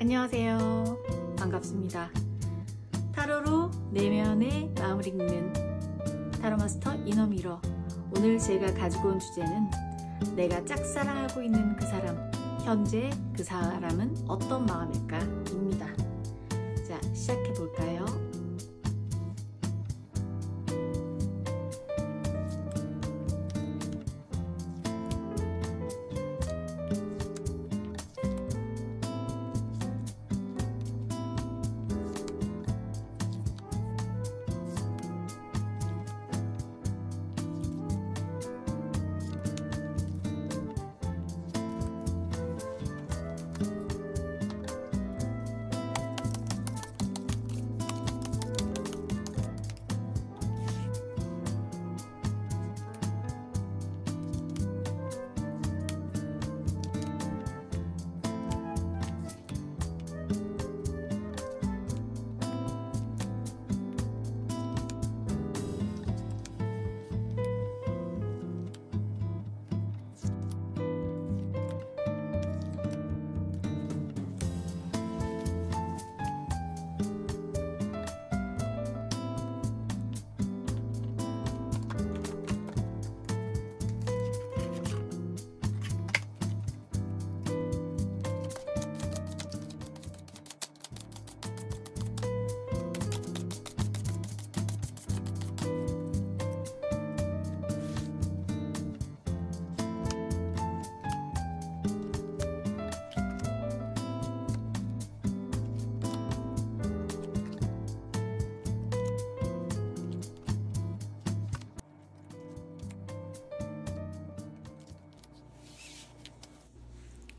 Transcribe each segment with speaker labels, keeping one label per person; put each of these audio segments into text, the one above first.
Speaker 1: 안녕하세요. 반갑습니다. 타로로 내면의 마음을 읽는 타로마스터 이너미러. 오늘 제가 가지고 온 주제는 내가 짝사랑하고 있는 그 사람, 현재 그 사람은 어떤 마음일까? 입니다. 자, 시작해 볼까요?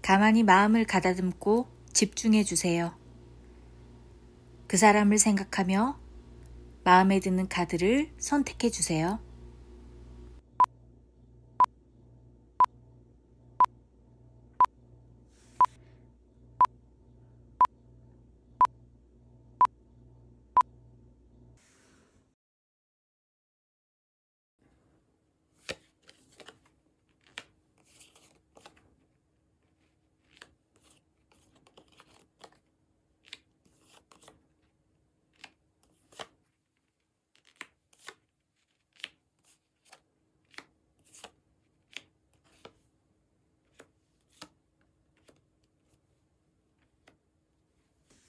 Speaker 1: 가만히 마음을 가다듬고 집중해 주세요. 그 사람을 생각하며 마음에 드는 카드를 선택해 주세요.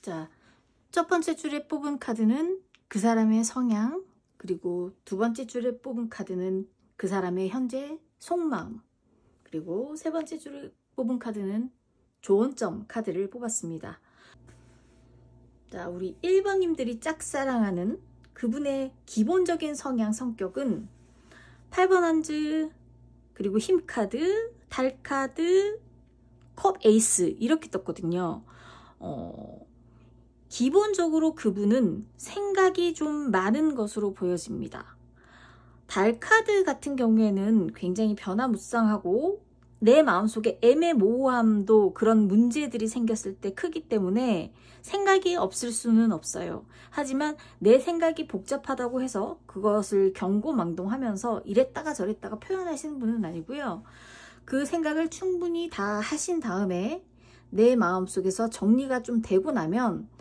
Speaker 1: 자, 첫 번째 줄에 뽑은 카드는 그 사람의 성향, 그리고 두 번째 줄에 뽑은 카드는 그 사람의 현재 속마음, 그리고 세 번째 줄에 뽑은 카드는 조언점 카드를 뽑았습니다. 자, 우리 1번님들이 짝사랑하는 그분의 기본적인 성향, 성격은 8번 한즈, 그리고 힘카드, 달카드, 컵 에이스 이렇게 떴거든요. 기본적으로 그분은 생각이 좀 많은 것으로 보여집니다. 달카드 같은 경우에는 굉장히 변화무쌍하고 내 마음속에 애매모호함도 그런 문제들이 생겼을 때 크기 때문에 생각이 없을 수는 없어요. 하지만 내 생각이 복잡하다고 해서 그것을 경고망동하면서 이랬다가 저랬다가 표현하시는 분은 아니고요. 그 생각을 충분히 다 하신 다음에 내 마음속에서 정리가 좀 되고 나면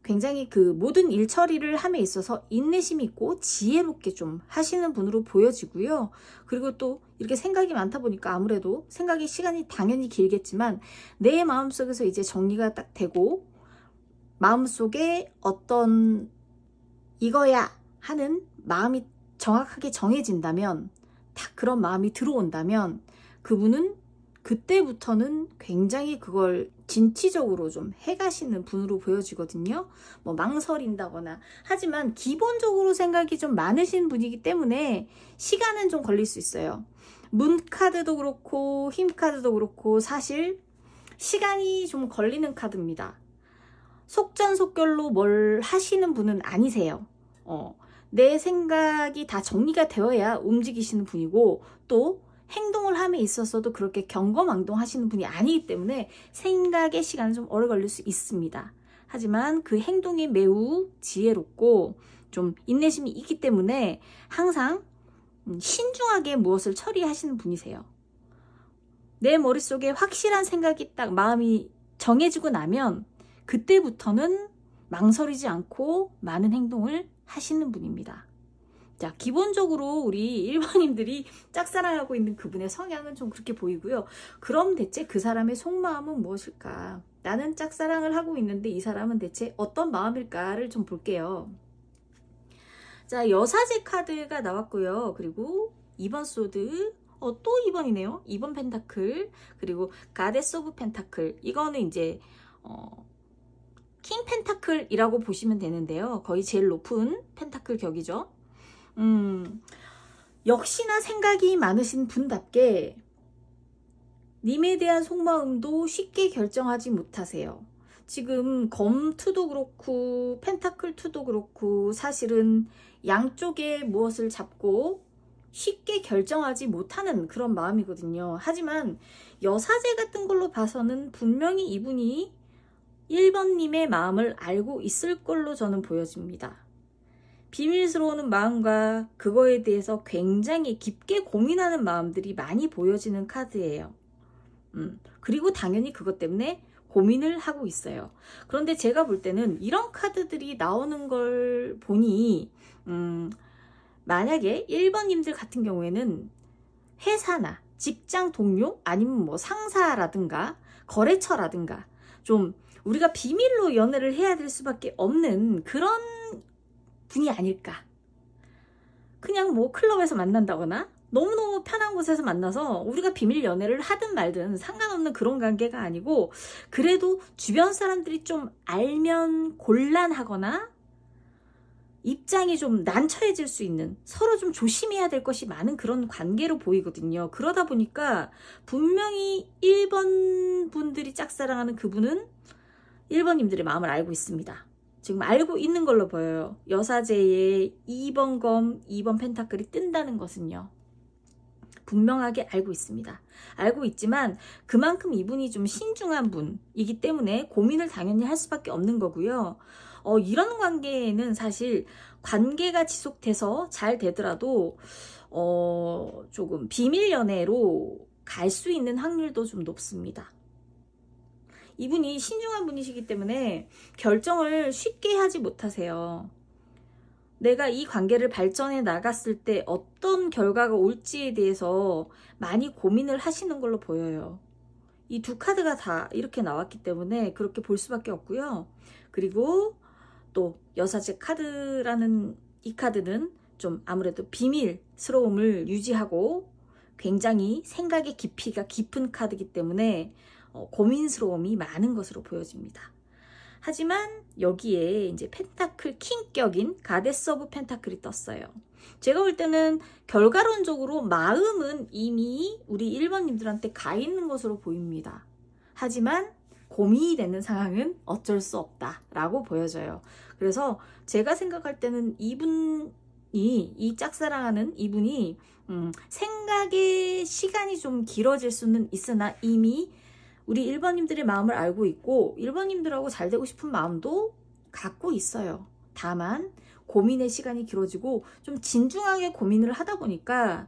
Speaker 1: 굉장히 그 모든 일 처리를 함에 있어서 인내심 있고 지혜롭게 좀 하시는 분으로 보여지고요. 그리고 또 이렇게 생각이 많다 보니까 아무래도 생각의 시간이 당연히 길겠지만 내 마음속에서 이제 정리가 딱 되고 마음속에 어떤 이거야 하는 마음이 정확하게 정해진다면, 딱 그런 마음이 들어온다면 그분은 그때부터는 굉장히 그걸 진취적으로 좀 해가시는 분으로 보여지거든요. 뭐 망설인다거나. 하지만 기본적으로 생각이 좀 많으신 분이기 때문에 시간은 좀 걸릴 수 있어요. 문카드도 그렇고 힘카드도 그렇고 사실 시간이 좀 걸리는 카드입니다. 속전속결로 뭘 하시는 분은 아니세요. 내 생각이 다 정리가 되어야 움직이시는 분이고, 또 행동을 함에 있어서도 그렇게 경거망동하시는 분이 아니기 때문에 생각의 시간은 좀 오래 걸릴 수 있습니다. 하지만 그 행동이 매우 지혜롭고 좀 인내심이 있기 때문에 항상 신중하게 무엇을 처리하시는 분이세요. 내 머릿속에 확실한 생각이 딱 마음이 정해지고 나면 그때부터는 망설이지 않고 많은 행동을 하시는 분입니다. 자, 기본적으로 우리 1번님들이 짝사랑하고 있는 그분의 성향은 좀 그렇게 보이고요. 그럼 대체 그 사람의 속마음은 무엇일까? 나는 짝사랑을 하고 있는데 이 사람은 대체 어떤 마음일까를 좀 볼게요. 자, 여사제 카드가 나왔고요. 그리고 2번 소드, 또 2번이네요. 2번 펜타클, 그리고 가데스 오브 펜타클. 이거는 이제 킹 펜타클이라고 보시면 되는데요. 거의 제일 높은 펜타클 격이죠. 역시나 생각이 많으신 분답게 님에 대한 속마음도 쉽게 결정하지 못하세요. 지금 검 2도 그렇고 펜타클 2도 그렇고 사실은 양쪽에 무엇을 잡고 쉽게 결정하지 못하는 그런 마음이거든요. 하지만 여사제 같은 걸로 봐서는 분명히 이분이 1번님의 마음을 알고 있을 걸로 저는 보여집니다. 비밀스러운 마음과 그거에 대해서 굉장히 깊게 고민하는 마음들이 많이 보여지는 카드예요. 그리고 당연히 그것 때문에 고민을 하고 있어요. 그런데 제가 볼 때는 이런 카드들이 나오는 걸 보니 만약에 1번님들 같은 경우에는 회사나 직장 동료 아니면 뭐 상사라든가 거래처라든가 좀 우리가 비밀로 연애를 해야 될 수밖에 없는 그런 분이 아닐까. 그냥 뭐 클럽에서 만난다거나 너무너무 편한 곳에서 만나서 우리가 비밀 연애를 하든 말든 상관없는 그런 관계가 아니고 그래도 주변 사람들이 좀 알면 곤란하거나 입장이 좀 난처해질 수 있는 서로 좀 조심해야 될 것이 많은 그런 관계로 보이거든요. 그러다 보니까 분명히 1번 분들이 짝사랑하는 그분은 1번님들의 마음을 알고 있습니다. 지금 알고 있는 걸로 보여요. 여사제의 2번 검, 2번 펜타클이 뜬다는 것은요. 분명하게 알고 있습니다. 알고 있지만 그만큼 이분이 좀 신중한 분이기 때문에 고민을 당연히 할 수밖에 없는 거고요. 이런 관계에는 사실 관계가 지속돼서 잘 되더라도 조금 비밀 연애로 갈 수 있는 확률도 좀 높습니다. 이분이 신중한 분이시기 때문에 결정을 쉽게 하지 못하세요. 내가 이 관계를 발전해 나갔을 때 어떤 결과가 올지에 대해서 많이 고민을 하시는 걸로 보여요. 이 두 카드가 다 이렇게 나왔기 때문에 그렇게 볼 수밖에 없고요. 그리고 또 여사제 카드라는 이 카드는 좀 아무래도 비밀스러움을 유지하고 굉장히 생각의 깊이가 깊은 카드이기 때문에 고민스러움이 많은 것으로 보여집니다. 하지만 여기에 이제 펜타클 킹격인 가데스 오브 펜타클이 떴어요. 제가 볼 때는 결과론적으로 마음은 이미 우리 1번님들한테 가 있는 것으로 보입니다. 하지만 고민이 되는 상황은 어쩔 수 없다라고 보여져요. 그래서 제가 생각할 때는 이 짝사랑하는 이분이 생각의 시간이 좀 길어질 수는 있으나 이미 우리 1번님들의 마음을 알고 있고 1번님들하고 잘 되고 싶은 마음도 갖고 있어요. 다만 고민의 시간이 길어지고 좀 진중하게 고민을 하다 보니까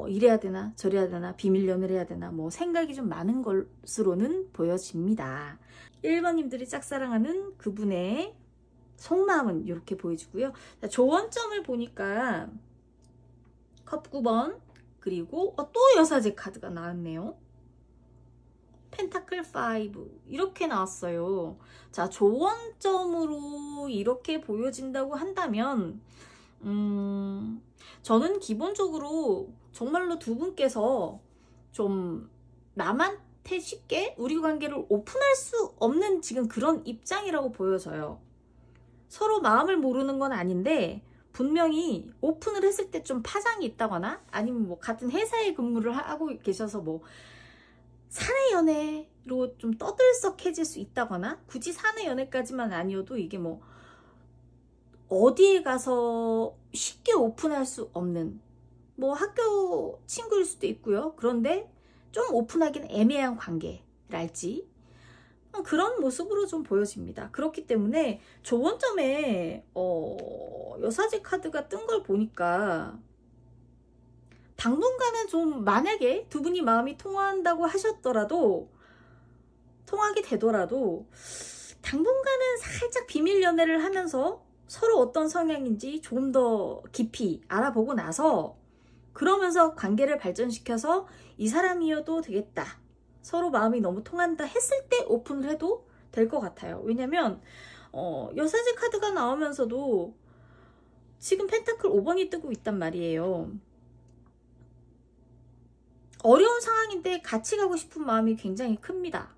Speaker 1: 이래야 되나 저래야 되나 비밀 연애를 해야 되나 뭐 생각이 좀 많은 것으로는 보여집니다. 1번님들이 짝사랑하는 그분의 속마음은 이렇게 보여지고요. 자, 조언점을 보니까 컵 9번 그리고 또 여사제 카드가 나왔네요. 펜타클 5 이렇게 나왔어요. 자, 조언점으로 이렇게 보여진다고 한다면 저는 기본적으로 정말로 두 분께서 좀 남한테 쉽게 우리 관계를 오픈할 수 없는 지금 그런 입장이라고 보여져요. 서로 마음을 모르는 건 아닌데 분명히 오픈을 했을 때 좀 파장이 있다거나 아니면 뭐 같은 회사에 근무를 하고 계셔서 뭐 사내 연애로 좀 떠들썩해질 수 있다거나 굳이 사내 연애까지만 아니어도 이게 뭐 어디에 가서 쉽게 오픈할 수 없는 뭐 학교 친구일 수도 있고요. 그런데 좀 오픈하기는 애매한 관계랄지 그런 모습으로 좀 보여집니다. 그렇기 때문에 조언점에 여사제 카드가 뜬 걸 보니까 당분간은 좀 만약에 두 분이 마음이 통한다고 하셨더라도 통하게 되더라도 당분간은 살짝 비밀 연애를 하면서 서로 어떤 성향인지 조금 더 깊이 알아보고 나서 그러면서 관계를 발전시켜서 이 사람이어도 되겠다, 서로 마음이 너무 통한다 했을 때 오픈을 해도 될 것 같아요. 왜냐면 여사제 카드가 나오면서도 지금 펜타클 5번이 뜨고 있단 말이에요. 어려운 상황인데 같이 가고 싶은 마음이 굉장히 큽니다.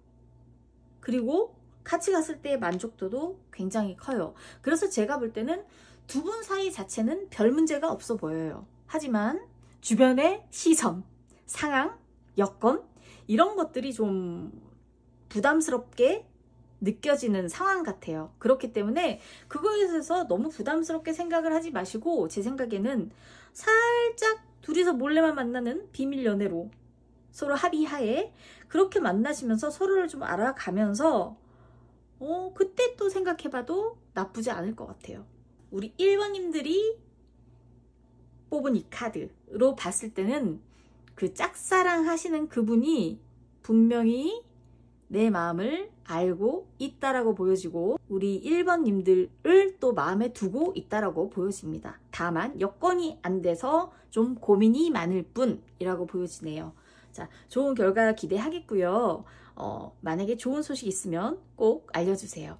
Speaker 1: 그리고 같이 갔을 때의 만족도도 굉장히 커요. 그래서 제가 볼 때는 두 분 사이 자체는 별 문제가 없어 보여요. 하지만 주변의 시선, 상황, 여건 이런 것들이 좀 부담스럽게 느껴지는 상황 같아요. 그렇기 때문에 그거에 대해서 너무 부담스럽게 생각을 하지 마시고, 제 생각에는 살짝 둘이서 몰래만 만나는 비밀 연애로 서로 합의하에 그렇게 만나시면서 서로를 좀 알아가면서 그때 또 생각해봐도 나쁘지 않을 것 같아요. 우리 1번님들이 뽑은 이 카드로 봤을 때는 그 짝사랑 하시는 그분이 분명히 내 마음을 알고 있다라고 보여지고, 우리 1번님들을 또 마음에 두고 있다라고 보여집니다. 다만 여건이 안 돼서 좀 고민이 많을 뿐이라고 보여지네요. 자, 좋은 결과 기대하겠고요. 만약에 좋은 소식 있으면 꼭 알려주세요.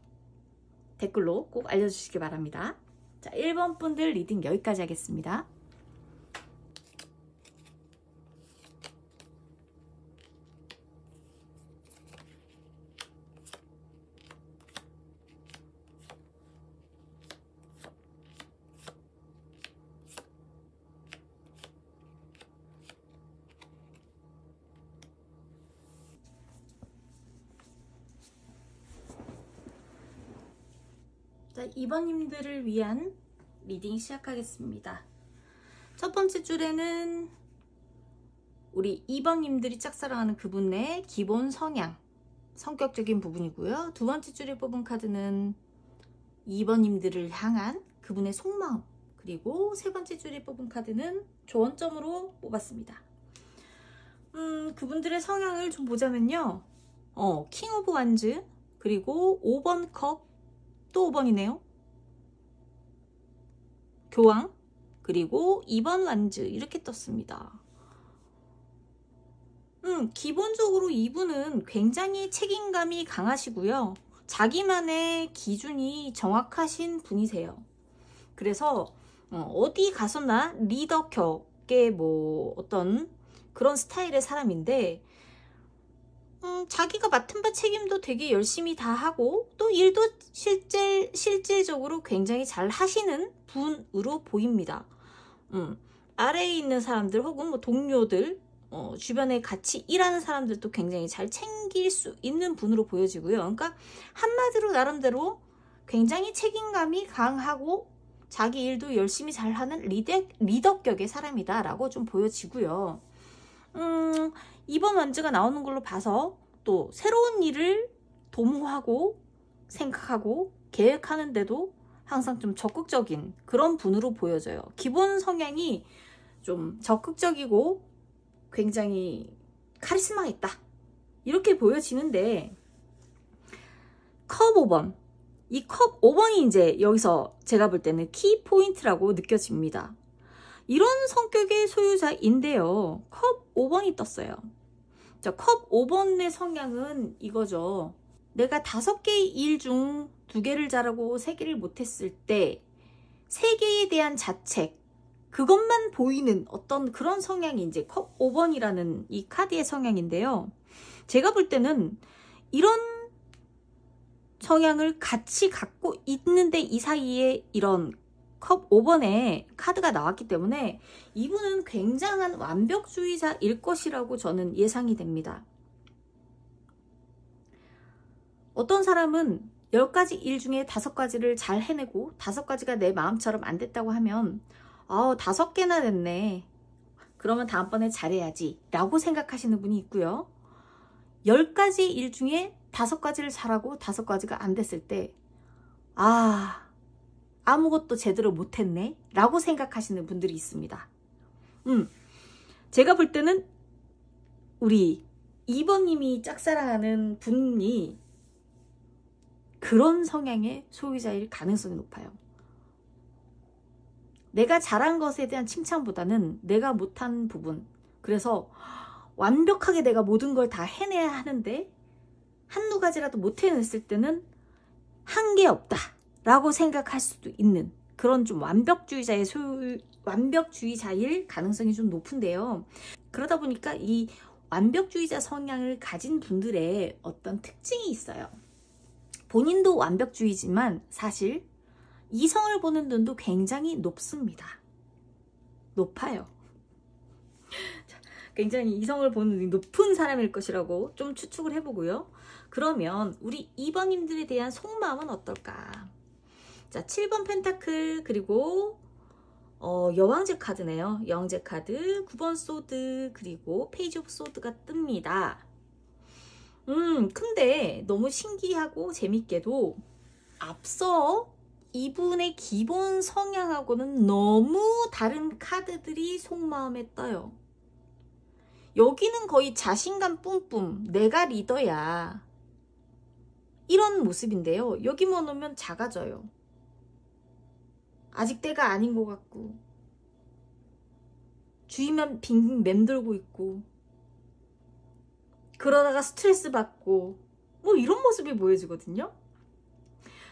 Speaker 1: 댓글로 꼭 알려주시기 바랍니다. 자, 1번 분들 리딩 여기까지 하겠습니다. 자, 2번님들을 위한 리딩 시작하겠습니다. 첫 번째 줄에는 우리 2번님들이 짝사랑하는 그분의 기본 성향, 성격적인 부분이고요. 두 번째 줄에 뽑은 카드는 2번님들을 향한 그분의 속마음, 그리고 세 번째 줄에 뽑은 카드는 조언점으로 뽑았습니다. 그분들의 성향을 좀 보자면요. 킹 오브 완즈, 그리고 5번 컵, 또 5번이네요. 교황, 그리고 2번 완즈 이렇게 떴습니다. 기본적으로 이분은 굉장히 책임감이 강하시고요. 자기만의 기준이 정확하신 분이세요. 그래서 어디 가서나 리더 격의 어떤 그런 스타일의 사람인데, 자기가 맡은 바 책임도 되게 열심히 다 하고 또 일도 실질적으로 굉장히 잘 하시는 분으로 보입니다. 아래에 있는 사람들 혹은 동료들, 주변에 같이 일하는 사람들도 굉장히 잘 챙길 수 있는 분으로 보여지고요. 그러니까 한마디로 나름대로 굉장히 책임감이 강하고 자기 일도 열심히 잘하는 리더격의 사람이다 라고 좀 보여지고요. 2번 완즈가 나오는 걸로 봐서 또 새로운 일을 도모하고 생각하고 계획하는데도 항상 좀 적극적인 그런 분으로 보여져요. 기본 성향이 좀 적극적이고 굉장히 카리스마 있다 이렇게 보여지는데, 컵 5번, 이 컵 5번이 이제 여기서 제가 볼 때는 키포인트라고 느껴집니다. 이런 성격의 소유자인데요. 컵 5번이 떴어요. 자, 컵 5번의 성향은 이거죠. 내가 5개의 일 중 2개를 잘하고 3개를 못했을 때 3개에 대한 자책, 그것만 보이는 어떤 그런 성향이 이제 컵 5번이라는 이 카드의 성향인데요. 제가 볼 때는 이런 성향을 같이 갖고 있는데 이 사이에 이런 컵 5번의 카드가 나왔기 때문에 이분은 굉장한 완벽주의자일 것이라고 저는 예상이 됩니다. 어떤 사람은 10가지 일 중에 5가지를 잘 해내고 5가지가 내 마음처럼 안 됐다고 하면 5개나 됐네, 그러면 다음번에 잘해야지 라고 생각하시는 분이 있고요. 10가지 일 중에 5가지를 잘하고 5가지가 안 됐을 때 아무것도 제대로 못했네 라고 생각하시는 분들이 있습니다. 제가 볼 때는 우리 2번님이 짝사랑하는 분이 그런 성향의 소유자일 가능성이 높아요. 내가 잘한 것에 대한 칭찬보다는 내가 못한 부분, 그래서 완벽하게 내가 모든 걸 다 해내야 하는데 한두 가지라도 못 해냈을 때는 한 게 없다 라고 생각할 수도 있는 그런 좀 완벽주의자일 가능성이 좀 높은데요. 그러다 보니까 이 완벽주의자 성향을 가진 분들의 어떤 특징이 있어요. 본인도 완벽주의지만 사실 이성을 보는 눈도 굉장히 높습니다. 높아요. 굉장히 이성을 보는 눈이 높은 사람일 것이라고 좀 추측을 해보고요. 그러면 우리 2번님들에 대한 속마음은 어떨까? 자, 7번 펜타클, 그리고 여왕제 카드네요. 여왕제 카드, 9번 소드, 그리고 페이지 오브 소드가 뜹니다. 근데 너무 신기하고 재밌게도 앞서 이분의 기본 성향하고는 너무 다른 카드들이 속마음에 떠요. 여기는 거의 자신감 뿜뿜, 내가 리더야, 이런 모습인데요. 여기만 오면 작아져요. 아직 때가 아닌 것 같고, 주위만 빙빙 맴돌고 있고, 그러다가 스트레스 받고, 뭐 이런 모습이 보여지거든요.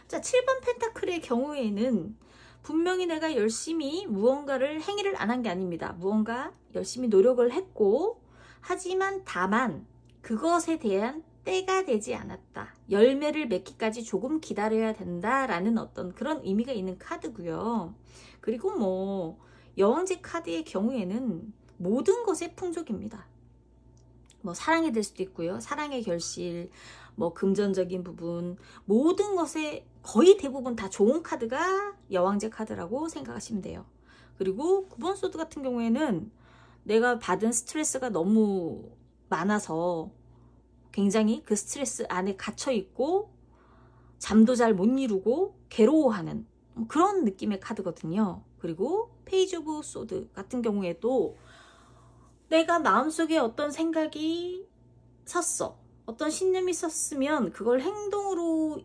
Speaker 1: 자, 7번 펜타클의 경우에는 분명히 내가 열심히 무언가를 행위를 안 한 게 아닙니다. 무언가 열심히 노력을 했고, 하지만 다만 그것에 대한 때가 되지 않았다. 열매를 맺기까지 조금 기다려야 된다라는 어떤 그런 의미가 있는 카드고요. 그리고 뭐 여왕제 카드의 경우에는 모든 것의 풍족입니다. 뭐 사랑이 될 수도 있고요. 사랑의 결실, 뭐 금전적인 부분, 모든 것에 거의 대부분 다 좋은 카드가 여왕제 카드라고 생각하시면 돼요. 그리고 9번 소드 같은 경우에는 내가 받은 스트레스가 너무 많아서 굉장히 그 스트레스 안에 갇혀 있고 잠도 잘 못 이루고 괴로워하는 그런 느낌의 카드거든요. 그리고 페이지 오브 소드 같은 경우에도 내가 마음속에 어떤 생각이 섰어, 어떤 신념이 섰으면 그걸 행동으로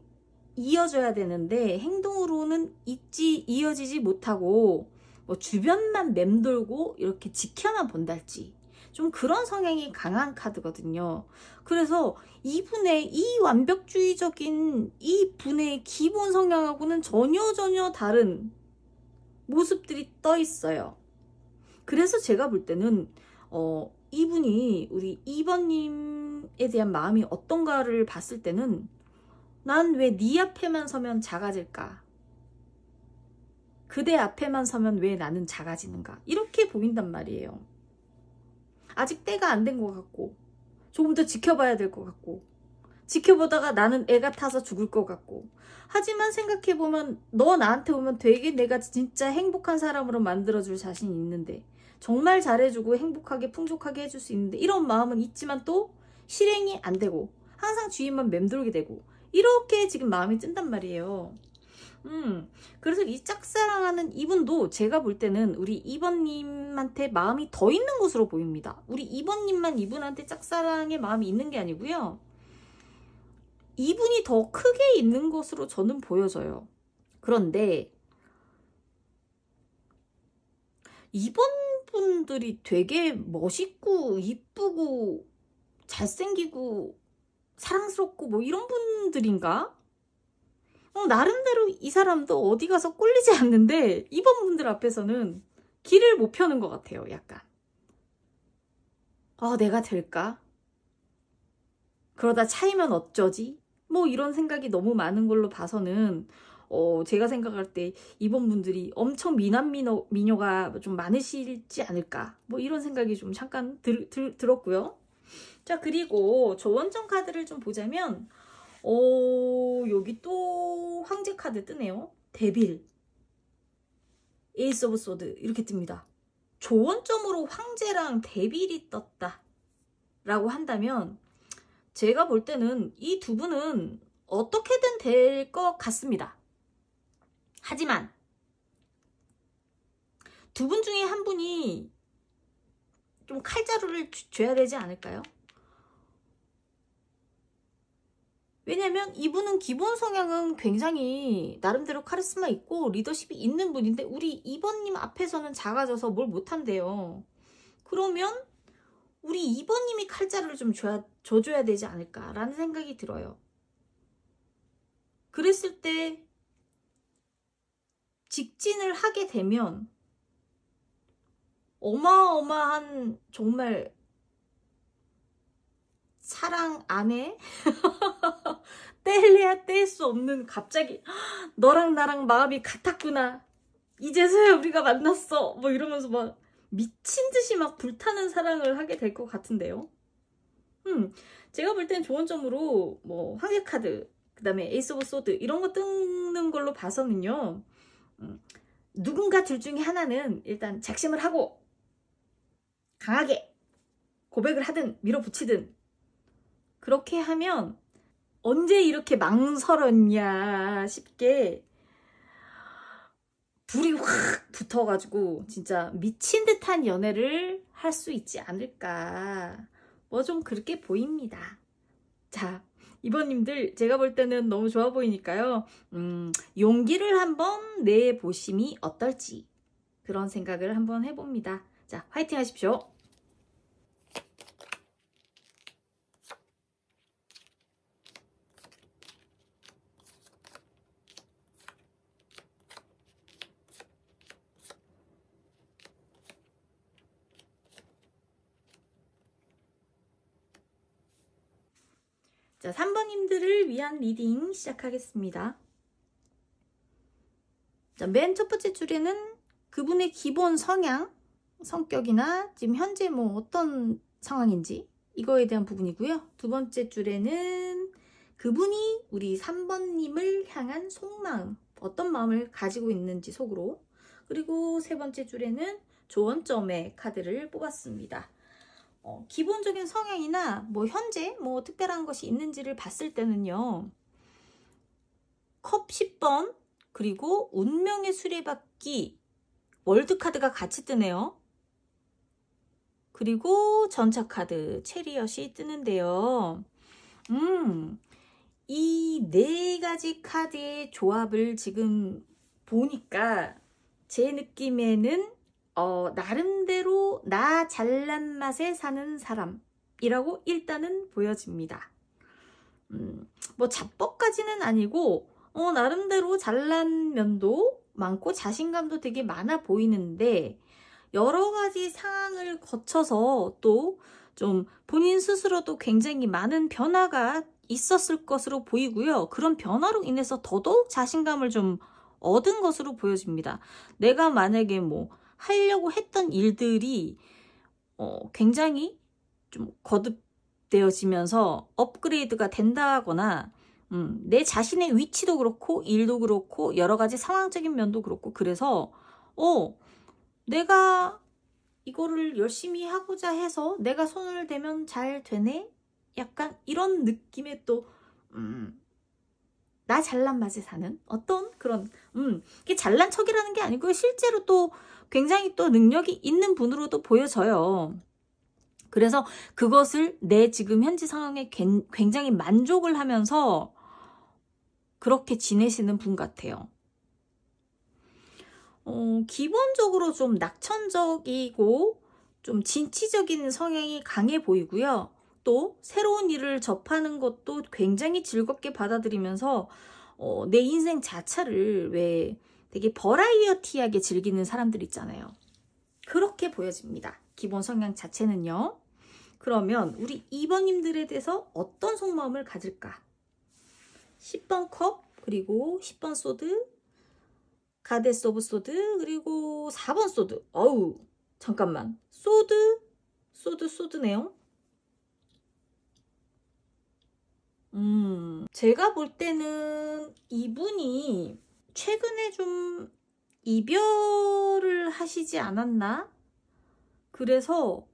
Speaker 1: 이어져야 되는데 행동으로는 이어지지 못하고 뭐 주변만 맴돌고 이렇게 지켜만 본달지, 좀 그런 성향이 강한 카드거든요. 그래서 이분의 이 완벽주의적인 이 분의 기본 성향하고는 전혀 다른 모습들이 떠 있어요. 그래서 제가 볼 때는 이분이 우리 2번님에 대한 마음이 어떤가를 봤을 때는 난 왜 네 앞에만 서면 작아질까? 그대 앞에만 서면 왜 나는 작아지는가? 이렇게 보인단 말이에요. 아직 때가 안 된 것 같고, 조금 더 지켜봐야 될 것 같고, 지켜보다가 나는 애가 타서 죽을 것 같고, 하지만 생각해보면 너 나한테 오면 되게 내가 진짜 행복한 사람으로 만들어줄 자신이 있는데, 정말 잘해주고 행복하게 풍족하게 해줄 수 있는데, 이런 마음은 있지만 또 실행이 안 되고 항상 주위만 맴돌게 되고, 이렇게 지금 마음이 찐단 말이에요. 그래서 이 짝사랑하는 이분도 제가 볼 때는 우리 2번님한테 마음이 더 있는 것으로 보입니다. 우리 2번님만 이분한테 짝사랑의 마음이 있는 게 아니고요. 이분이 더 크게 있는 것으로 저는 보여져요. 그런데 2번 분들이 되게 멋있고 이쁘고 잘생기고 사랑스럽고 뭐 이런 분들인가? 나름대로 이 사람도 어디 가서 꼴리지 않는데 2번 분들 앞에서는 길을 못 펴는 것 같아요. 약간 내가 될까? 그러다 차이면 어쩌지? 뭐 이런 생각이 너무 많은 걸로 봐서는 제가 생각할 때 2번 분들이 엄청 미남미녀가 좀 많으시지 않을까? 뭐 이런 생각이 좀 잠깐 들었고요. 자, 그리고 조언정 카드를 좀 보자면 여기 또 황제 카드 뜨네요. 데빌, 에이스 오브 소드 이렇게 뜹니다. 조언점으로 황제랑 데빌이 떴다 라고 한다면 제가 볼 때는 이 두 분은 어떻게든 될 것 같습니다. 하지만 두 분 중에 한 분이 좀 칼자루를 줘야 되지 않을까요? 왜냐면 이분은 기본 성향은 굉장히 나름대로 카리스마 있고 리더십이 있는 분인데 우리 2번님 앞에서는 작아져서 뭘 못한대요. 그러면 우리 2번님이 칼자루를 좀 줘줘야 되지 않을까라는 생각이 들어요. 그랬을 때 직진을 하게 되면 어마어마한 정말 사랑 안에 뗄래야 뗄 수 없는 갑자기 너랑 나랑 마음이 같았구나. 이제서야 우리가 만났어. 뭐 이러면서 막 미친 듯이 막 불타는 사랑을 하게 될 것 같은데요. 제가 볼 땐 좋은 점으로 뭐 황제 카드, 그 다음에 에이스 오브 소드 이런 거 뜨는 걸로 봐서는요. 누군가 둘 중에 하나는 일단 작심을 하고 강하게 고백을 하든 밀어붙이든 그렇게 하면 언제 이렇게 망설였냐 싶게 불이 확 붙어가지고 진짜 미친 듯한 연애를 할 수 있지 않을까. 뭐 좀 그렇게 보입니다. 자, 2번님들 제가 볼 때는 너무 좋아 보이니까요. 용기를 한번 내보심이 어떨지 그런 생각을 한번 해봅니다. 자, 화이팅 하십시오. 자, 3번님들을 위한 리딩 시작하겠습니다. 자, 맨 첫 번째 줄에는 그분의 기본 성향, 성격이나 지금 현재 뭐 어떤 상황인지 이거에 대한 부분이고요. 두 번째 줄에는 그분이 우리 3번님을 향한 속마음, 어떤 마음을 가지고 있는지 속으로. 그리고 세 번째 줄에는 조언점의 카드를 뽑았습니다. 기본적인 성향이나 뭐 현재 뭐 특별한 것이 있는지를 봤을 때는요. 컵 10번 그리고 운명의 수레바퀴 월드카드가 같이 뜨네요. 그리고 전차카드 체리엇이 뜨는데요. 이 네 가지 카드의 조합을 지금 보니까 제 느낌에는 나름대로 나 잘난 맛에 사는 사람이라고 일단은 보여집니다. 뭐 자뻑까지는 아니고 나름대로 잘난 면도 많고 자신감도 되게 많아 보이는데 여러 가지 상황을 거쳐서 또 좀 본인 스스로도 굉장히 많은 변화가 있었을 것으로 보이고요. 그런 변화로 인해서 더더욱 자신감을 좀 얻은 것으로 보여집니다. 내가 만약에 뭐 하려고 했던 일들이 굉장히 좀 거듭되어지면서 업그레이드가 된다거나 내 자신의 위치도 그렇고 일도 그렇고 여러 가지 상황적인 면도 그렇고 그래서 내가 이거를 열심히 하고자 해서 내가 손을 대면 잘 되네? 약간 이런 느낌의 또 나 잘난 맛에 사는 어떤 그런 이게 잘난 척이라는 게 아니고요. 실제로 또 굉장히 또 능력이 있는 분으로도 보여져요. 그래서 그것을 내 지금 현재 상황에 굉장히 만족을 하면서 그렇게 지내시는 분 같아요. 기본적으로 좀 낙천적이고 좀 진취적인 성향이 강해 보이고요. 또 새로운 일을 접하는 것도 굉장히 즐겁게 받아들이면서 내 인생 자체를 왜 되게 버라이어티하게 즐기는 사람들 있잖아요. 그렇게 보여집니다. 기본 성향 자체는요. 그러면 우리 2번님들에 대해서 어떤 속마음을 가질까? 10번 컵, 그리고 10번 소드, 가데스 오브 소드, 그리고 4번 소드. 어우, 잠깐만. 소드네요. 제가 볼 때는 이분이 최근에 좀 이별을 하시지 않았나? 그래서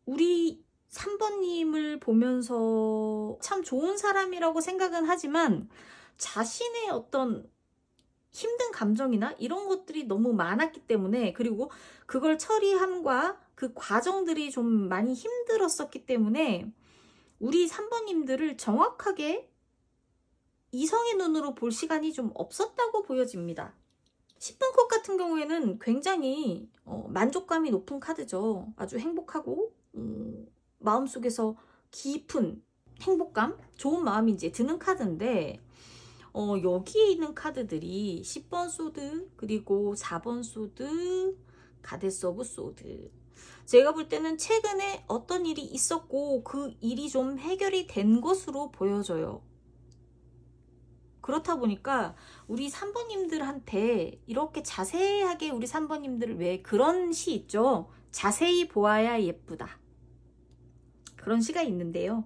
Speaker 1: 우리 3번님을 보면서 참 좋은 사람이라고 생각은 하지만 자신의 어떤 힘든 감정이나 이런 것들이 너무 많았기 때문에 그리고 그걸 처리함과 그 과정들이 좀 많이 힘들었었기 때문에 우리 3번님들을 정확하게 이성의 눈으로 볼 시간이 좀 없었다고 보여집니다. 10번 컷 같은 경우에는 굉장히 만족감이 높은 카드죠. 아주 행복하고 마음속에서 깊은 행복감, 좋은 마음이 이제 드는 카드인데 여기에 있는 카드들이 10번 소드, 그리고 4번 소드, 가데스 오브 소드. 제가 볼 때는 최근에 어떤 일이 있었고 그 일이 좀 해결이 된 것으로 보여져요. 그렇다 보니까 우리 3번님들한테 이렇게 자세하게 우리 3번님들 왜 그런 시 있죠? 자세히 보아야 예쁘다. 그런 시가 있는데요.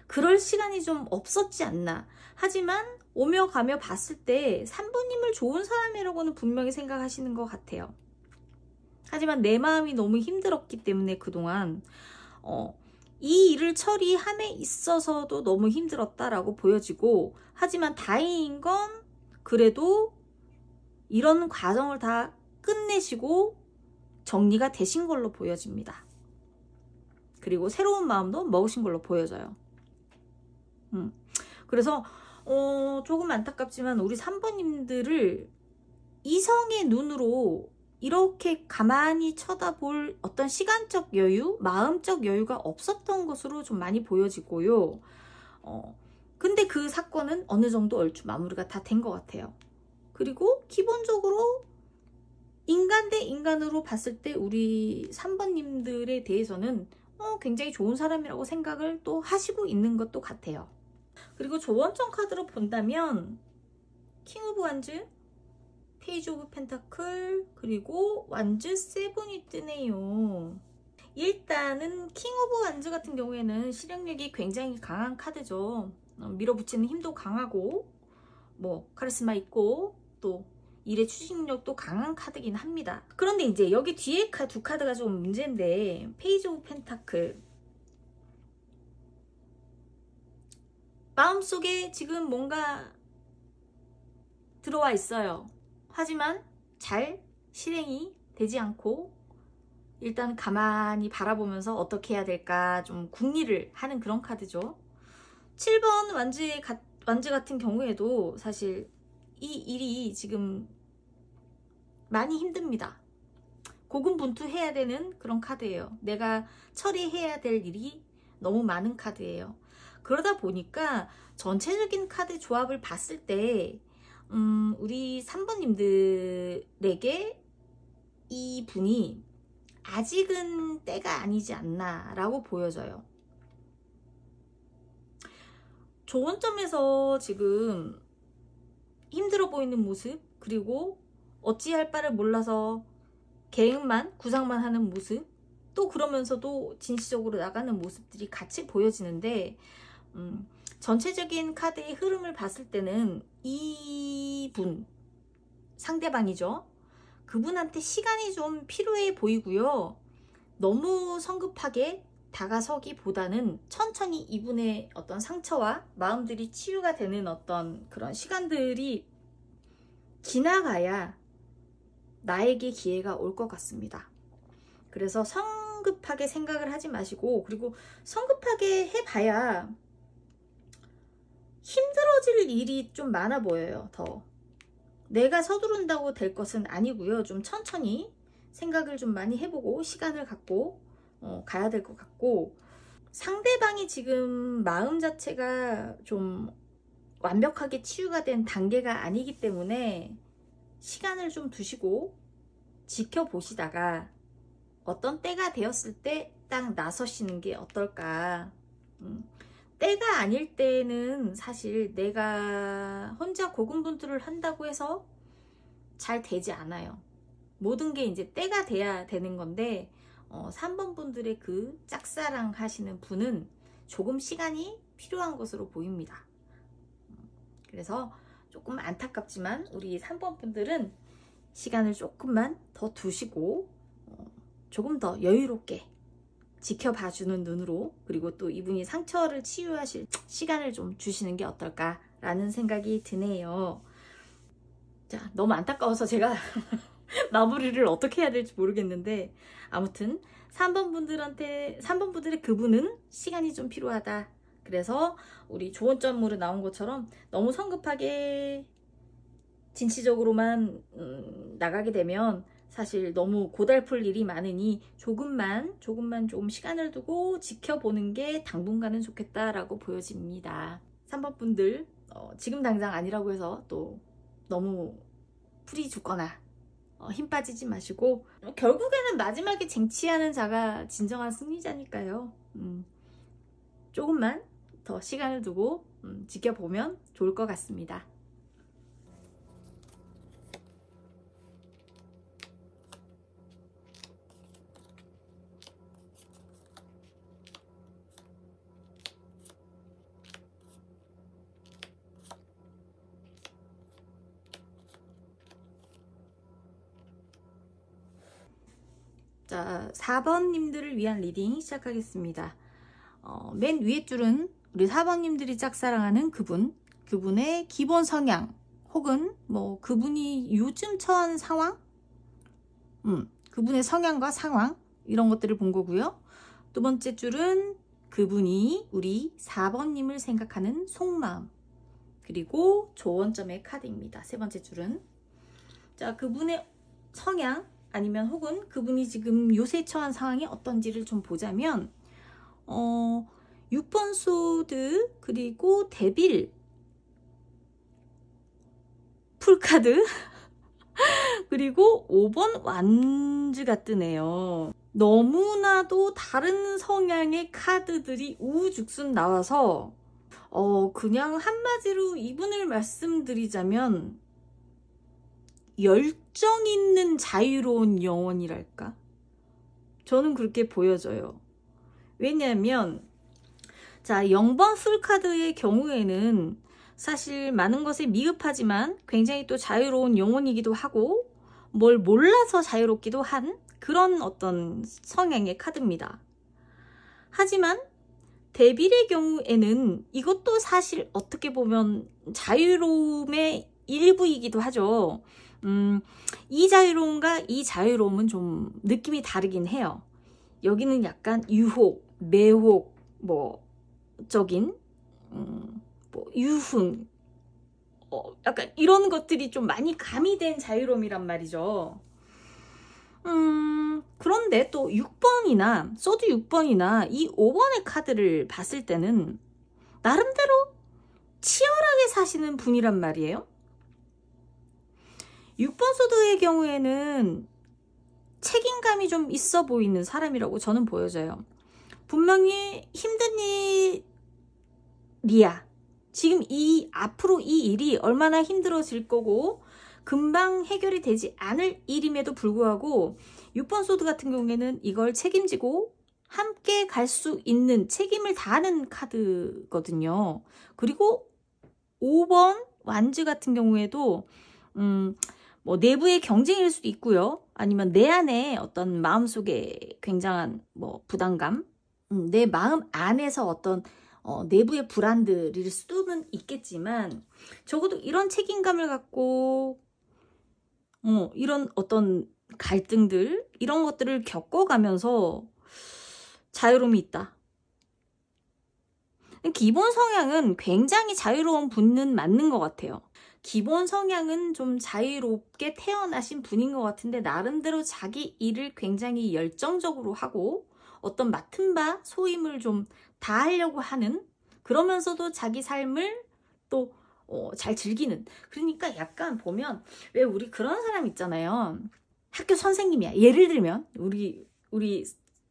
Speaker 1: 그럴 시간이 좀 없었지 않나. 하지만 오며 가며 봤을 때 3번님을 좋은 사람이라고는 분명히 생각하시는 것 같아요. 하지만 내 마음이 너무 힘들었기 때문에 그동안 이 일을 처리함에 있어서도 너무 힘들었다라고 보여지고, 하지만 다행인 건 그래도 이런 과정을 다 끝내시고 정리가 되신 걸로 보여집니다. 그리고 새로운 마음도 먹으신 걸로 보여져요. 그래서 조금 안타깝지만 우리 3번님들을 이성의 눈으로 이렇게 가만히 쳐다볼 어떤 시간적 여유, 마음적 여유가 없었던 것으로 좀 많이 보여지고요. 근데 그 사건은 어느 정도 얼추 마무리가 다 된 것 같아요. 그리고 기본적으로 인간 대 인간으로 봤을 때 우리 3번님들에 대해서는 굉장히 좋은 사람이라고 생각을 또 하시고 있는 것도 같아요. 그리고 조언점 카드로 본다면 킹 오브 완즈, 페이지 오브 펜타클, 그리고 완즈 세븐이 뜨네요. 일단은 킹 오브 완즈 같은 경우에는 실행력이 굉장히 강한 카드죠. 밀어붙이는 힘도 강하고 뭐 카리스마 있고 또 일의 추진력도 강한 카드긴 합니다. 그런데 이제 여기 뒤에 두 카드가 좀 문제인데, 페이지 오브 펜타클, 마음속에 지금 뭔가 들어와 있어요. 하지만 잘 실행이 되지 않고 일단 가만히 바라보면서 어떻게 해야 될까 좀 궁리를 하는 그런 카드죠. 7번 완즈 같은 경우에도 사실 이 일이 지금 많이 힘듭니다. 고군분투해야 되는 그런 카드예요. 내가 처리해야 될 일이 너무 많은 카드예요. 그러다 보니까 전체적인 카드 조합을 봤을 때 우리 3번님들에게 이 분이 아직은 때가 아니지 않나 라고 보여져요. 좋은 점에서 지금 힘들어 보이는 모습, 그리고 어찌할 바를 몰라서 계획만 구상만 하는 모습, 또 그러면서도 진취적으로 나가는 모습들이 같이 보여지는데, 전체적인 카드의 흐름을 봤을 때는 이분, 상대방이죠. 그분한테 시간이 좀 필요해 보이고요. 너무 성급하게 다가서기보다는 천천히 이분의 어떤 상처와 마음들이 치유가 되는 어떤 그런 시간들이 지나가야 나에게 기회가 올 것 같습니다. 그래서 성급하게 생각을 하지 마시고, 그리고 성급하게 해봐야 힘들어질 일이 좀 많아 보여요. 더 내가 서두른다고 될 것은 아니고요. 좀 천천히 생각을 좀 많이 해보고 시간을 갖고 가야 될 것 같고, 상대방이 지금 마음 자체가 좀 완벽하게 치유가 된 단계가 아니기 때문에 시간을 좀 두시고 지켜보시다가 어떤 때가 되었을 때 딱 나서시는 게 어떨까. 때가 아닐 때는 사실 내가 혼자 고군분투를 한다고 해서 잘 되지 않아요. 모든 게 이제 때가 돼야 되는 건데 3번 분들의 그 짝사랑 하시는 분은 조금 시간이 필요한 것으로 보입니다. 그래서 조금 안타깝지만 우리 3번 분들은 시간을 조금만 더 두시고 조금 더 여유롭게 지켜봐주는 눈으로, 그리고 또 이분이 상처를 치유하실 시간을 좀 주시는 게 어떨까라는 생각이 드네요. 자, 너무 안타까워서 제가 마무리를 어떻게 해야 될지 모르겠는데, 아무튼 3번 분들의 그분은 시간이 좀 필요하다. 그래서 우리 조언점으로 나온 것처럼 너무 성급하게 진취적으로만 나가게 되면 사실 너무 고달플 일이 많으니 조금만 좀 시간을 두고 지켜보는 게 당분간은 좋겠다라고 보여집니다. 3번 분들 지금 당장 아니라고 해서 또 너무 풀이 죽거나 힘 빠지지 마시고, 결국에는 마지막에 쟁취하는 자가 진정한 승리자니까요. 조금만 더 시간을 두고 지켜보면 좋을 것 같습니다. 자, 4번님들을 위한 리딩 시작하겠습니다. 맨 위에 줄은 우리 4번님들이 짝사랑하는 그분의 기본 성향, 혹은 뭐 그분이 요즘 처한 상황, 그분의 성향과 상황, 이런 것들을 본 거고요. 두 번째 줄은 그분이 우리 4번님을 생각하는 속마음, 그리고 조언점의 카드입니다. 세 번째 줄은, 자, 그분의 성향 아니면 혹은 그분이 지금 요새 처한 상황이 어떤지를 좀 보자면 6번 소드, 그리고 데빌 풀카드 그리고 5번 완즈가 뜨네요. 너무나도 다른 성향의 카드들이 우후죽순 나와서 그냥 한마디로 이분을 말씀드리자면 열정 있는 자유로운 영혼이랄까? 저는 그렇게 보여져요. 왜냐하면 자, 0번 풀카드의 경우에는 사실 많은 것에 미흡하지만 굉장히 또 자유로운 영혼이기도 하고 뭘 몰라서 자유롭기도 한 그런 어떤 성향의 카드입니다. 하지만 데빌의 경우에는 이것도 사실 어떻게 보면 자유로움의 일부이기도 하죠. 이 자유로움과 이 자유로움은 좀 느낌이 다르긴 해요. 여기는 약간 유혹, 매혹, 적인 유흥, 약간 이런 것들이 좀 많이 가미된 자유로움이란 말이죠. 그런데 또 6번이나 소드 6번이나 이 5번의 카드를 봤을 때는 나름대로 치열하게 사시는 분이란 말이에요. 6번 소드의 경우에는 책임감이 좀 있어 보이는 사람이라고 저는 보여져요. 분명히 힘든 일이야. 지금 앞으로 이 일이 얼마나 힘들어질 거고 금방 해결이 되지 않을 일임에도 불구하고 6번 소드 같은 경우에는 이걸 책임지고 함께 갈 수 있는 책임을 다하는 카드거든요. 그리고 5번 완즈 같은 경우에도 내부의 경쟁일 수도 있고요. 아니면 내 안에 어떤 마음속에 굉장한 부담감, 내 마음 안에서 어떤 내부의 불안들일 수는 있겠지만 적어도 이런 책임감을 갖고 이런 어떤 갈등들, 이런 것들을 겪어가면서 자유로움이 있다. 기본 성향은 굉장히 자유로운 분은 맞는 것 같아요. 기본 성향은 좀 자유롭게 태어나신 분인 것 같은데 나름대로 자기 일을 굉장히 열정적으로 하고 어떤 맡은 바 소임을 좀 다하려고 하는, 그러면서도 자기 삶을 또 잘 즐기는, 그러니까 약간 보면 왜 우리 그런 사람 있잖아요. 학교 선생님이야. 예를 들면 우리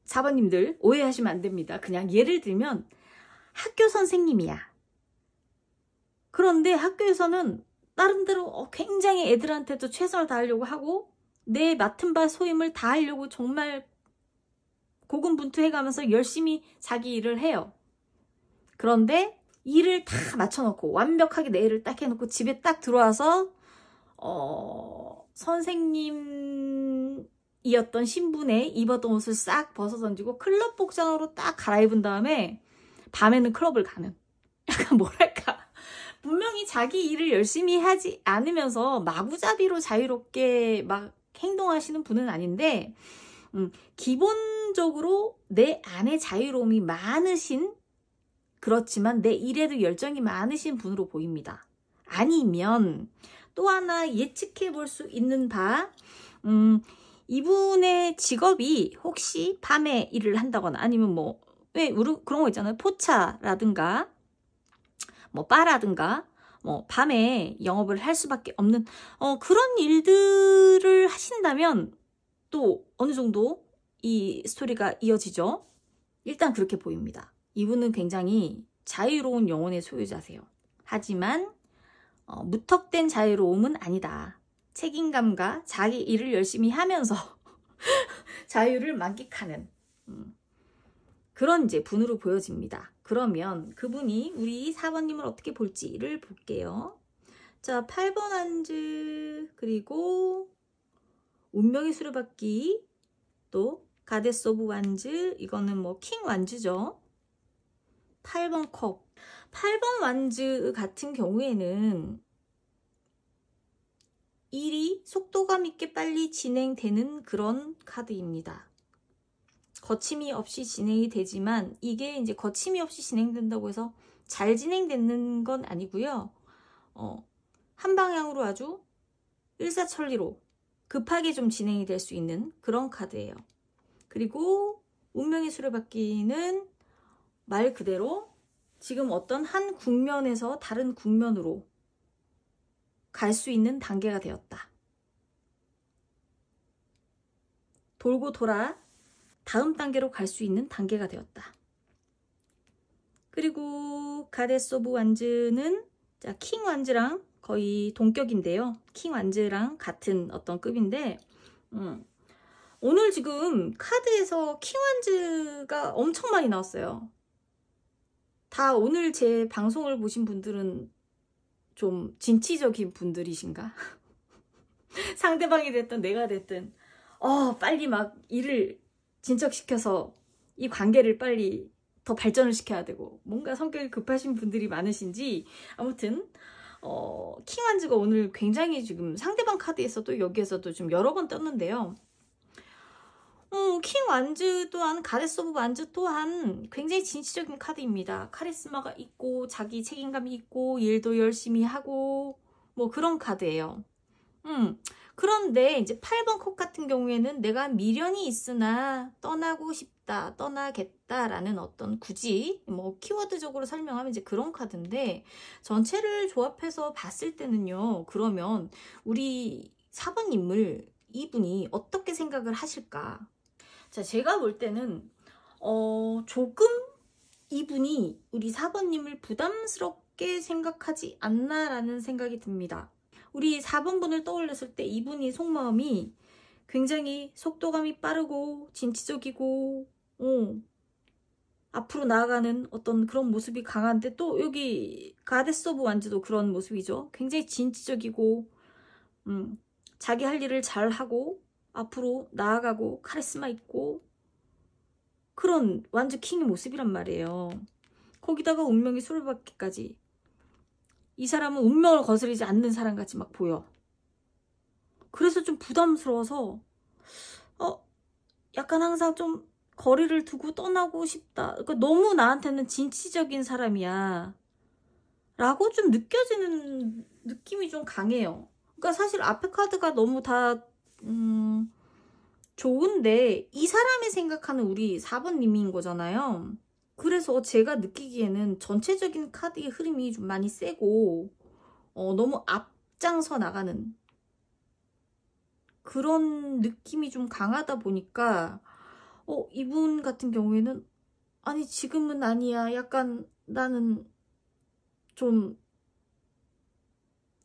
Speaker 1: 4번님들 오해하시면 안 됩니다. 그냥 예를 들면 학교 선생님이야. 그런데 학교에서는 나름대로 굉장히 애들한테도 최선을 다하려고 하고 내 맡은 바 소임을 다하려고 정말 고군분투해가면서 열심히 자기 일을 해요. 그런데 일을 다 맞춰놓고 완벽하게 내 일을 딱 해놓고 집에 딱 들어와서 선생님이었던 신분에 입었던 옷을 싹 벗어던지고 클럽 복장으로 딱 갈아입은 다음에 밤에는 클럽을 가는, 약간 뭐랄까, 분명히 자기 일을 열심히 하지 않으면서 마구잡이로 자유롭게 막 행동하시는 분은 아닌데 기본적으로 내 안에 자유로움이 많으신, 그렇지만 내 일에도 열정이 많으신 분으로 보입니다. 아니면 또 하나 예측해 볼 수 있는 바, 이분의 직업이 혹시 밤에 일을 한다거나 아니면 뭐 왜 그런 거 있잖아요. 포차라든가 뭐 바라든가 뭐 밤에 영업을 할 수밖에 없는 그런 일들을 하신다면 또 어느 정도 이 스토리가 이어지죠. 일단 그렇게 보입니다. 이분은 굉장히 자유로운 영혼의 소유자세요. 하지만 무턱된 자유로움은 아니다. 책임감과 자기 일을 열심히 하면서 자유를 만끽하는 그런 이제 분으로 보여집니다. 그러면 그분이 우리 4번님을 어떻게 볼지를 볼게요. 자, 8번 완즈, 그리고 운명의 수레바퀴, 또 가데스 오브 완즈, 이거는 뭐 킹 완즈죠. 8번 컵. 8번 완즈 같은 경우에는 일이 속도감 있게 빨리 진행되는 그런 카드입니다. 거침이 없이 진행이 되지만 이게 이제 거침이 없이 진행된다고 해서 잘 진행되는 건 아니고요. 한 방향으로 아주 일사천리로 급하게 좀 진행이 될 수 있는 그런 카드예요. 그리고 운명의 수레바퀴는 말 그대로 지금 어떤 한 국면에서 다른 국면으로 갈 수 있는 단계가 되었다. 돌고 돌아 다음 단계로 갈 수 있는 단계가 되었다. 그리고 가데스 오브 완즈는 킹 완즈랑 거의 동격인데요. 킹 완즈랑 같은 어떤 급인데 오늘 지금 카드에서 킹 완즈가 엄청 많이 나왔어요. 다 오늘 제 방송을 보신 분들은 좀 진취적인 분들이신가? 상대방이 됐든 내가 됐든 빨리 막 일을 진척시켜서 이 관계를 빨리 더 발전을 시켜야 되고 뭔가 성격이 급하신 분들이 많으신지 아무튼 킹 완즈가 오늘 굉장히 지금 상대방 카드에서도 여기에서도 좀 여러 번 떴는데요. 킹 완즈 또한 가데스 오브 완즈 또한 굉장히 진취적인 카드입니다. 카리스마가 있고 자기 책임감이 있고 일도 열심히 하고 뭐 그런 카드예요. 그런데 이제 8번 컵 같은 경우에는 내가 미련이 있으나 떠나고 싶다, 떠나겠다라는 어떤 굳이 뭐 키워드적으로 설명하면 이제 그런 카드인데 전체를 조합해서 봤을 때는요. 그러면 우리 4번님을 이분이 어떻게 생각을 하실까? 자, 제가 볼 때는 조금 이분이 우리 4번님을 부담스럽게 생각하지 않나라는 생각이 듭니다. 우리 4번 분을 떠올렸을 때 이분이 속마음이 굉장히 속도감이 빠르고 진취적이고 앞으로 나아가는 어떤 그런 모습이 강한데 또 여기 가데스 오브 완즈도 그런 모습이죠. 굉장히 진취적이고 자기 할 일을 잘하고 앞으로 나아가고 카리스마 있고 그런 완즈 킹의 모습이란 말이에요. 거기다가 운명의 수레바퀴까지. 이 사람은 운명을 거스르지 않는 사람같이 막 보여. 그래서 좀 부담스러워서 약간 항상 좀 거리를 두고 떠나고 싶다. 그러니까 너무 나한테는 진취적인 사람이야 라고 좀 느껴지는 느낌이 좀 강해요. 그러니까 사실 앞에 카드가 너무 다 좋은데 이 사람이 생각하는 우리 4번님인 거잖아요. 그래서 제가 느끼기에는 전체적인 카드의 흐름이 좀 많이 세고 너무 앞장서 나가는 그런 느낌이 좀 강하다 보니까 이분 같은 경우에는 아니 지금은 아니야. 약간 나는 좀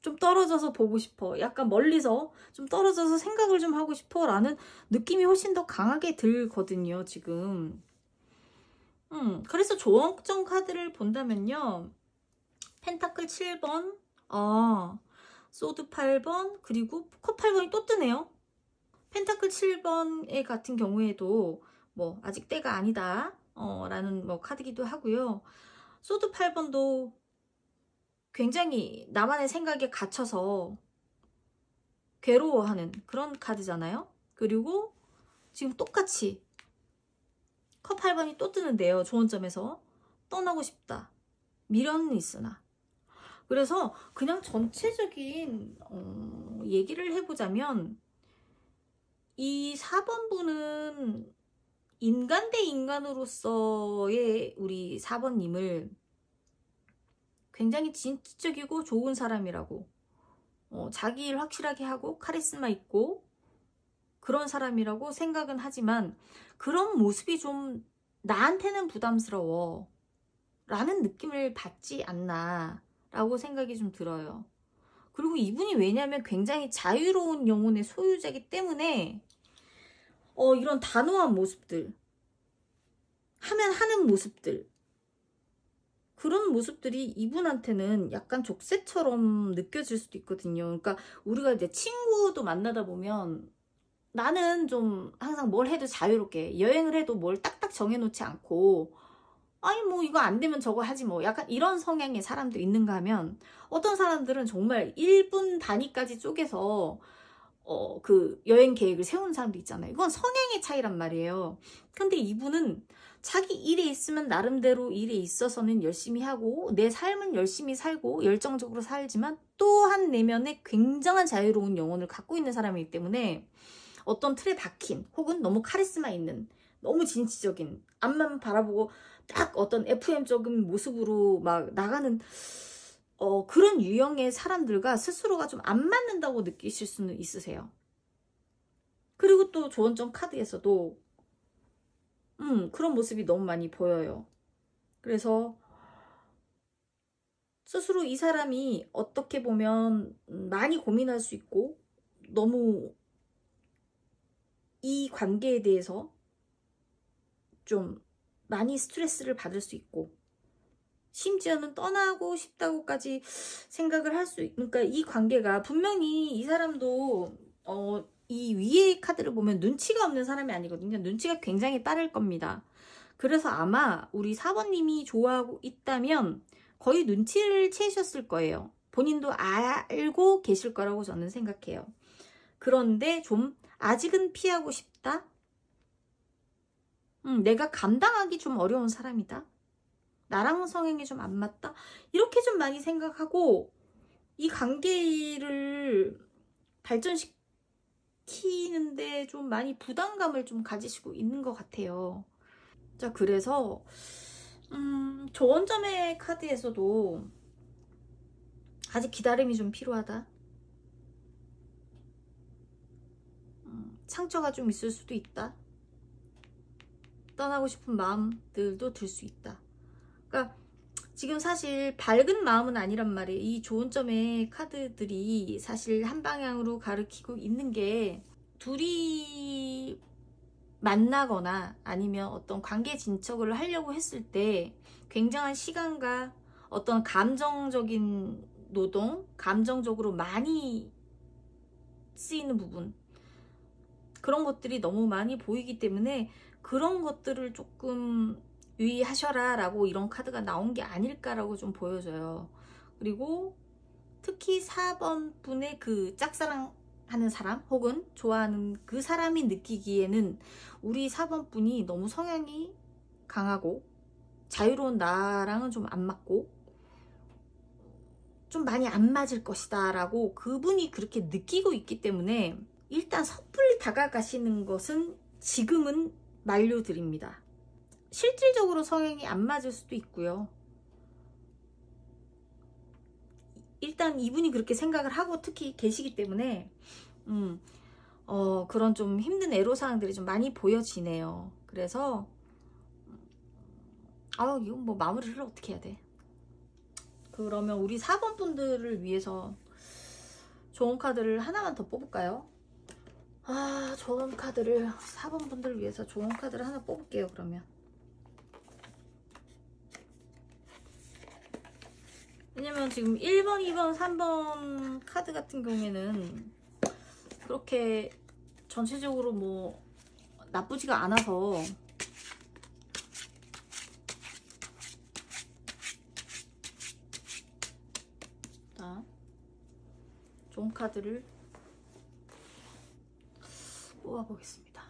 Speaker 1: 떨어져서 보고 싶어. 약간 멀리서 좀 떨어져서 생각을 좀 하고 싶어 라는 느낌이 훨씬 더 강하게 들거든요. 지금. 그래서 조언정 카드를 본다면요. 펜타클 7번, 소드 8번, 그리고 컵 8번이 또 뜨네요. 펜타클 7번의 같은 경우에도 뭐 아직 때가 아니다 라는 뭐 카드기도 하고요. 소드 8번도 굉장히 나만의 생각에 갇혀서 괴로워하는 그런 카드잖아요. 그리고 지금 똑같이 컵 8번이 또 뜨는데요. 조언점에서 떠나고 싶다. 미련은 있으나. 그래서 그냥 전체적인 얘기를 해보자면 이 4번 분은 인간 대 인간으로서의 우리 4번님을 굉장히 진취적이고 좋은 사람이라고, 자기 일 확실하게 하고 카리스마 있고 그런 사람이라고 생각은 하지만 그런 모습이 좀 나한테는 부담스러워 라는 느낌을 받지 않나 라고 생각이 좀 들어요. 그리고 이분이 왜냐면 굉장히 자유로운 영혼의 소유자이기 때문에 이런 단호한 모습들, 하면 하는 모습들, 그런 모습들이 이분한테는 약간 족쇄처럼 느껴질 수도 있거든요. 그러니까 우리가 이제 친구도 만나다 보면 나는 좀 항상 뭘 해도 자유롭게, 여행을 해도 뭘 딱딱 정해놓지 않고 아니 뭐 이거 안 되면 저거 하지 뭐, 약간 이런 성향의 사람도 있는가 하면 어떤 사람들은 정말 1분 단위까지 쪼개서 그 여행 계획을 세우는 사람도 있잖아요. 이건 성향의 차이란 말이에요. 근데 이분은 자기 일에 있으면 나름대로 일에 있어서는 열심히 하고 내 삶은 열심히 살고 열정적으로 살지만 또한 내면에 굉장한 자유로운 영혼을 갖고 있는 사람이기 때문에 어떤 틀에 박힌 혹은 너무 카리스마 있는, 너무 진취적인, 앞만 바라보고 딱 어떤 FM적인 모습으로 막 나가는 그런 유형의 사람들과 스스로가 좀 안 맞는다고 느끼실 수는 있으세요. 그리고 또 조언점 카드에서도 그런 모습이 너무 많이 보여요. 그래서 스스로 이 사람이 어떻게 보면 많이 고민할 수 있고 너무 이 관계에 대해서 좀 많이 스트레스를 받을 수 있고 심지어는 떠나고 싶다고까지 생각을 할 수, 그러니까 이 관계가 분명히 이 사람도 이 위에 카드를 보면 눈치가 없는 사람이 아니거든요. 눈치가 굉장히 빠를 겁니다. 그래서 아마 우리 4번님이 좋아하고 있다면 거의 눈치를 채셨을 거예요. 본인도 알고 계실 거라고 저는 생각해요. 그런데 좀 아직은 피하고 싶다? 내가 감당하기 좀 어려운 사람이다? 나랑 성향이 좀 안 맞다? 이렇게 좀 많이 생각하고 이 관계를 발전시키는데 좀 많이 부담감을 좀 가지시고 있는 것 같아요. 자, 그래서 조언점의 카드에서도 아직 기다림이 좀 필요하다. 상처가 좀 있을 수도 있다. 떠나고 싶은 마음들도 들 수 있다. 그러니까 지금 사실 밝은 마음은 아니란 말이에요. 이 조언점의 카드들이 사실 한 방향으로 가리키고 있는 게 둘이 만나거나 아니면 어떤 관계 진척을 하려고 했을 때 굉장한 시간과 어떤 감정적인 노동, 감정적으로 많이 쓰이는 부분, 그런 것들이 너무 많이 보이기 때문에 그런 것들을 조금 유의하셔라 라고 이런 카드가 나온 게 아닐까라고 좀 보여져요. 그리고 특히 4번 분의 그 짝사랑하는 사람 혹은 좋아하는 그 사람이 느끼기에는 우리 4번 분이 너무 성향이 강하고 자유로운 나랑은 좀 안 맞고 좀 많이 안 맞을 것이다 라고 그분이 그렇게 느끼고 있기 때문에 일단 섣불리 다가가시는 것은 지금은 만료드립니다. 실질적으로 성향이 안 맞을 수도 있고요. 일단 이분이 그렇게 생각을 하고 특히 계시기 때문에 그런 좀 힘든 애로사항들이 좀 많이 보여지네요. 그래서 이거 뭐 마무리를 어떻게 해야 돼? 그러면 우리 4번 분들을 위해서 좋은 카드를 하나만 더 뽑을까요? 좋은 카드를 4번 분들을 위해서 좋은 카드를 하나 뽑을게요. 그러면 왜냐면 지금 1번, 2번, 3번 카드 같은 경우에는 그렇게 전체적으로 뭐 나쁘지가 않아서 자, 좋은 카드를 뽑아보겠습니다.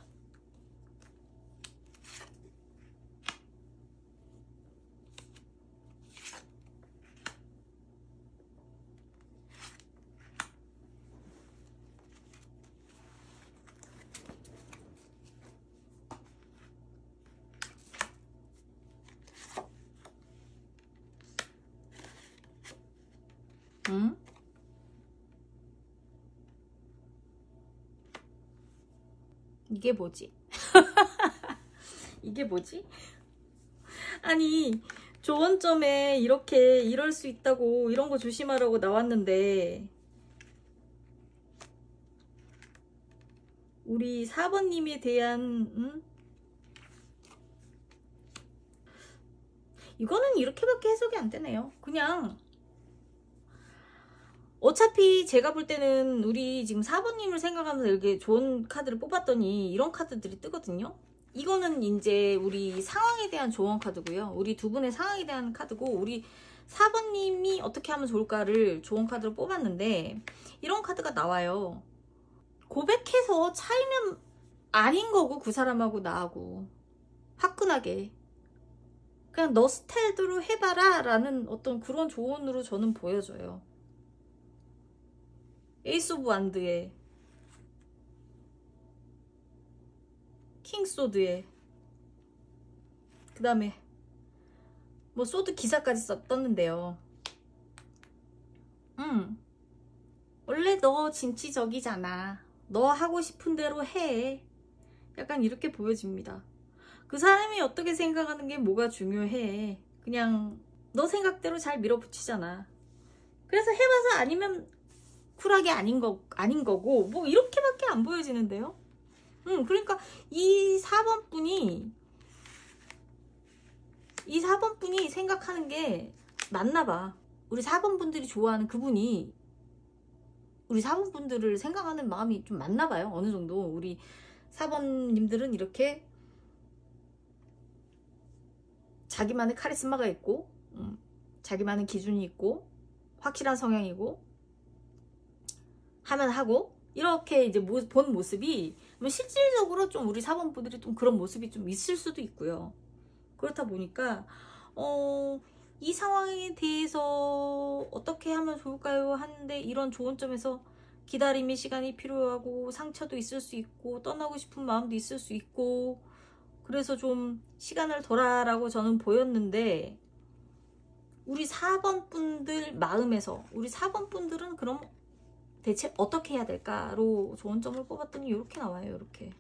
Speaker 1: 이게 뭐지? 이게 뭐지? 아니, 조언점에 이렇게 이럴 수 있다고, 이런 거 조심하라고 나왔는데 우리 4번님에 대한 이거는 이렇게밖에 해석이 안 되네요. 그냥 어차피 제가 볼 때는 우리 지금 4번님을 생각하면서 이렇게 좋은 카드를 뽑았더니 이런 카드들이 뜨거든요. 이거는 이제 우리 상황에 대한 조언 카드고요. 우리 두 분의 상황에 대한 카드고, 우리 4번님이 어떻게 하면 좋을까를 조언 카드로 뽑았는데 이런 카드가 나와요. 고백해서 차이면 아닌 거고, 그 사람하고 나하고 화끈하게 그냥 너 스타일대로 해봐라 라는 어떤 그런 조언으로 저는 보여져요. 에이스 오브 완드에 킹 소드에 그 다음에 뭐 소드 기사까지 떴는데요. 원래 너 진취적이잖아. 너 하고 싶은 대로 해. 약간 이렇게 보여집니다. 그 사람이 어떻게 생각하는 게 뭐가 중요해. 그냥 너 생각대로 잘 밀어붙이잖아. 그래서 해봐서 아니면 쿨하게 아닌 거고, 뭐 이렇게밖에 안 보여지는데요. 그러니까 이 4번 분이 생각하는 게 맞나봐. 우리 4번 분들이 좋아하는 그분이 우리 4번 분들을 생각하는 마음이 좀 맞나봐요. 어느 정도 우리 4번님들은 이렇게 자기만의 카리스마가 있고, 자기만의 기준이 있고, 확실한 성향이고, 하면 하고, 이렇게 이제 본 모습이 실질적으로 좀 우리 4번 분들이 좀 그런 모습이 좀 있을 수도 있고요. 그렇다 보니까 이 상황에 대해서 어떻게 하면 좋을까요 하는데, 이런 좋은 점에서 기다림의 시간이 필요하고 상처도 있을 수 있고 떠나고 싶은 마음도 있을 수 있고, 그래서 좀 시간을 둬라라고 저는 보였는데, 우리 4번 분들 마음에서 우리 4번 분들은 그럼 대체 어떻게 해야 될까로 좋은 점을 뽑았더니 이렇게 나와요. 이렇게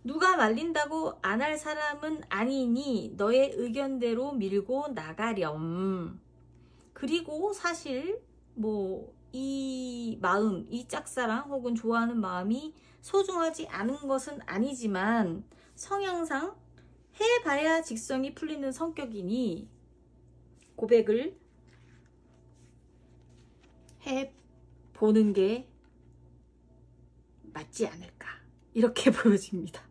Speaker 1: 누가 말린다고 안 할 사람은 아니니 너의 의견대로 밀고 나가렴. 그리고 사실 뭐 이 마음, 이 짝사랑 혹은 좋아하는 마음이 소중하지 않은 것은 아니지만 성향상 해봐야 직성이 풀리는 성격이니 고백을 해보는 게 맞지 않을까, 이렇게 보여집니다.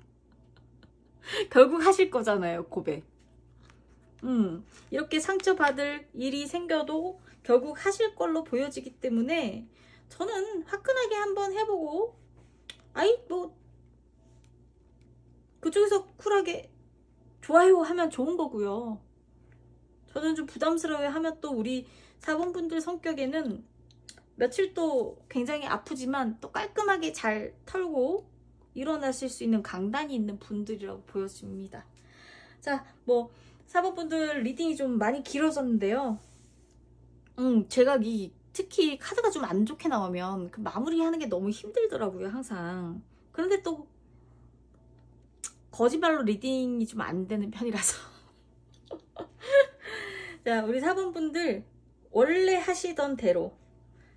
Speaker 1: 결국 하실 거잖아요, 고백. 이렇게 상처받을 일이 생겨도 결국 하실 걸로 보여지기 때문에 저는 화끈하게 한번 해보고, 아이 뭐 그쪽에서 쿨하게 좋아요 하면 좋은 거고요. 저는 좀 부담스러워 하면 또 우리 4번 분들 성격에는 며칠 또 굉장히 아프지만 또 깔끔하게 잘 털고 일어나실 수 있는 강단이 있는 분들이라고 보여집니다. 자, 뭐 4번 분들 리딩이 좀 많이 길어졌는데요. 제가 특히 카드가 좀 안 좋게 나오면 그 마무리하는 게 너무 힘들더라고요, 항상. 그런데 또 거짓말로 리딩이 좀 안 되는 편이라서. 자, 우리 4번 분들 원래 하시던 대로,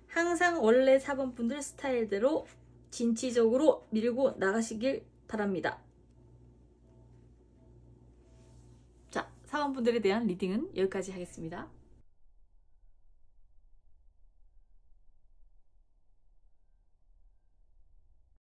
Speaker 1: 항상 원래 4번 분들 스타일대로 진취적으로 밀고 나가시길 바랍니다. 자, 4번 분들에 대한 리딩은 여기까지 하겠습니다.